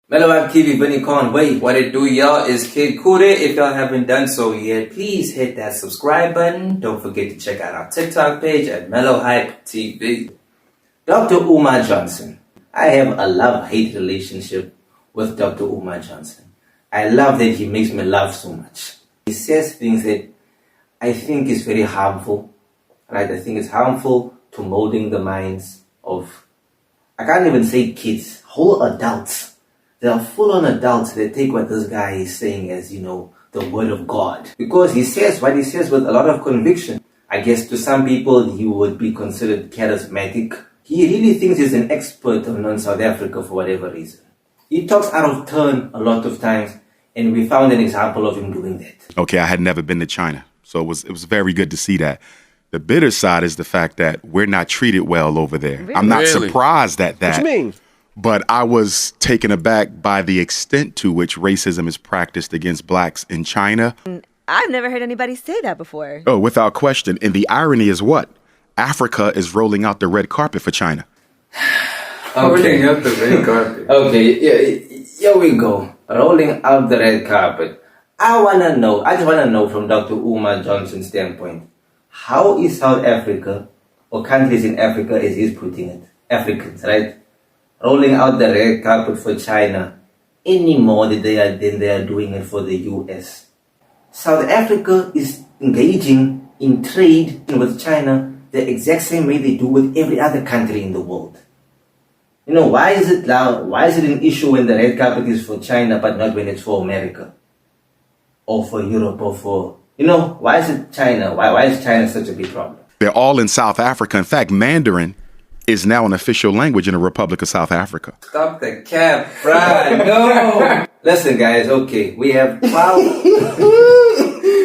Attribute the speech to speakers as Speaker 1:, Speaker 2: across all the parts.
Speaker 1: MelloHype TV, Vinny Conway. What it do, y'all, is Kid Kude. If y'all haven't done so yet, please hit that subscribe button. Don't forget to check out our TikTok page at MelloHype TV. Dr. Umar Johnson. I have a love-hate relationship with Dr. Umar Johnson. I love that he makes me laugh so much. He says things that I think is very harmful. Right? I think it's harmful to molding the minds of, I can't even say kids, whole adults. They are full-on adults that take what this guy is saying as, the word of God. Because he says what he says with a lot of conviction. I guess to some people he would be considered charismatic. He really thinks he's an expert on South Africa for whatever reason. He talks out of turn a lot of times, and we found an example of him doing that.
Speaker 2: Okay, I had never been to China, so it was very good to see that. The bitter side is the fact that we're not treated well over there. Really? I'm not surprised at that.
Speaker 3: What you mean?
Speaker 2: But I was taken aback by the extent to which racism is practiced against blacks in China.
Speaker 4: I've never heard anybody say that before.
Speaker 2: Oh, without question. And the irony is what? Africa is rolling out the red carpet for China.
Speaker 1: Rolling out the red carpet. Okay, here we go. Rolling out the red carpet. I just want to know from Dr. Umar Johnson's standpoint, how is South Africa, or countries in Africa as he's putting it, Africans, right? Rolling out the red carpet for China any more than they are doing it for the US. South Africa is engaging in trade with China the exact same way they do with every other country in the world. Why is it an issue when the red carpet is for China but not when it's for America? Or for Europe or for, why is it China? Why is China such a big problem?
Speaker 2: They're all in South Africa. In fact, Mandarin is now an official language in the Republic of South Africa.
Speaker 1: Stop the cap, Brian. No. Listen, guys. Okay, we have 12.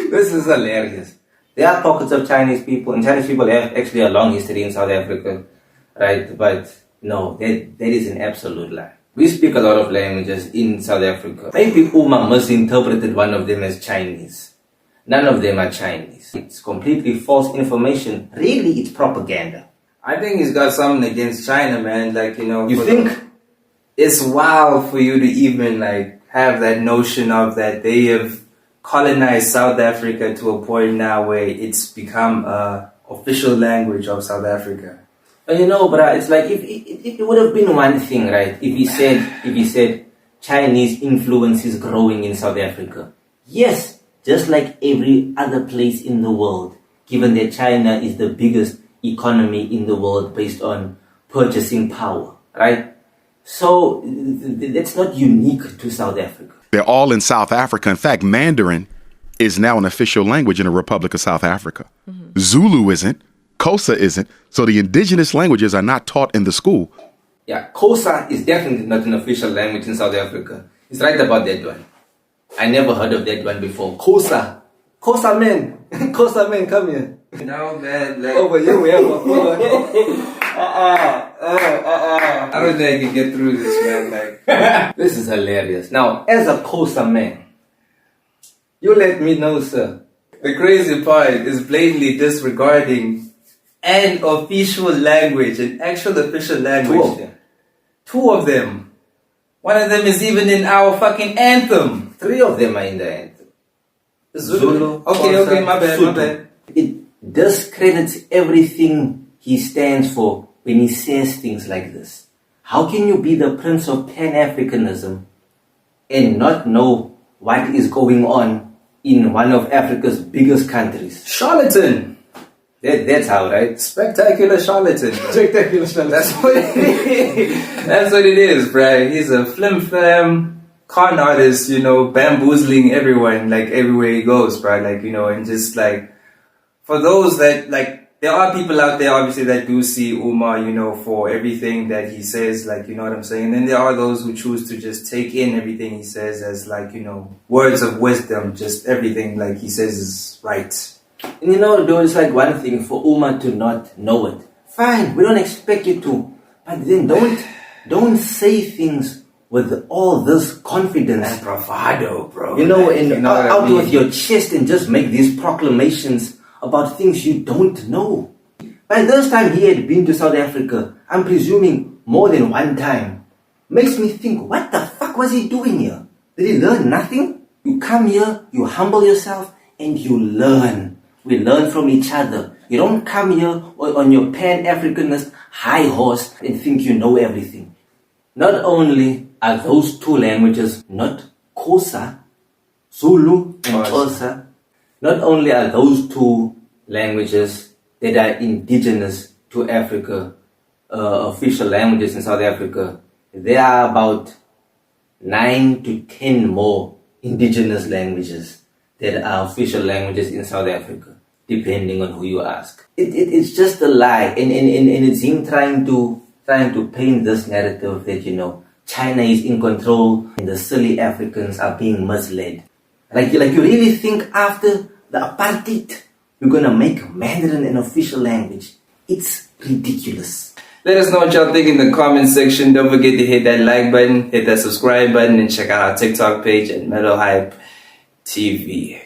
Speaker 1: This is hilarious. There are pockets of Chinese people, and Chinese people have actually a long history in South Africa, right? But no, that is an absolute lie. We speak a lot of languages in South Africa. Maybe Umar misinterpreted one of them as Chinese. None of them are Chinese. It's completely false information. Really, it's propaganda. I think he's got something against China, man. You think? It's wild for you to even have that notion of that they have colonized South Africa to a point now where it's become a official language of South Africa. But it's like if it would have been one thing, right? If he said Chinese influence is growing in South Africa. Yes, just like every other place in the world, given that China is the biggest economy in the world based on purchasing power, right? So that's not unique to South Africa.
Speaker 2: They're all in South Africa. In fact, Mandarin is now an official language in the Republic of South Africa. Mm-hmm. Zulu isn't. Xhosa isn't. So the indigenous languages are not taught in the school.
Speaker 1: Yeah, Xhosa is definitely not an official language in South Africa. He's right about that one. I never heard of that one before. Xhosa. Xhosa man. Xhosa man, come here. No, man. Over here we have a phone. I don't think I can get through this, man. This is hilarious. Now, as a Xhosa man, you let me know, sir. The crazy part is blatantly disregarding an official language, an actual official language. Two of them. One of them is even in our fucking anthem. 3 of them are in the anthem. Zulu. Okay, my bad. It discredits everything he stands for when he says things like this. How can you be the prince of Pan-Africanism and not know what is going on in one of Africa's biggest countries? Charlatan! That's how, right? Spectacular charlatan. Spectacular charlatan. That's what it is. That's what it is, bruh. He's a flim-flam con artist, bamboozling everyone, everywhere he goes, bruh. And just, for those that, there are people out there, obviously, that do see Umar, for everything that he says, you know what I'm saying? And then there are those who choose to just take in everything he says as, words of wisdom, just everything, he says is right. And though it's one thing for Umar to not know it. Fine, we don't expect you to. But then don't say things with all this confidence. And bravado, bro. Out with your chest and just make these proclamations about things you don't know. By this time he had been to South Africa, I'm presuming more than one time. Makes me think, what the fuck fuck was he doing here? Did he learn nothing? You come here, you humble yourself, and you learn. We learn from each other. You don't come here on your Pan-Africanist high horse and think you know everything. Not only are those two languages not Xhosa, Zulu and Xhosa, not only are those two languages that are indigenous to Africa, official languages in South Africa, there are about 9 to 10 more indigenous languages that are official languages in South Africa, depending on who you ask. It's just a lie, and it's him trying to paint this narrative that, you know, China is in control and the silly Africans are being misled. Like you really think after the apartheid we're gonna make Mandarin an official language? It's ridiculous. Let us know what y'all think in the comment section. Don't forget to hit that like button, hit that subscribe button, and check out our TikTok page at MelloHype TV.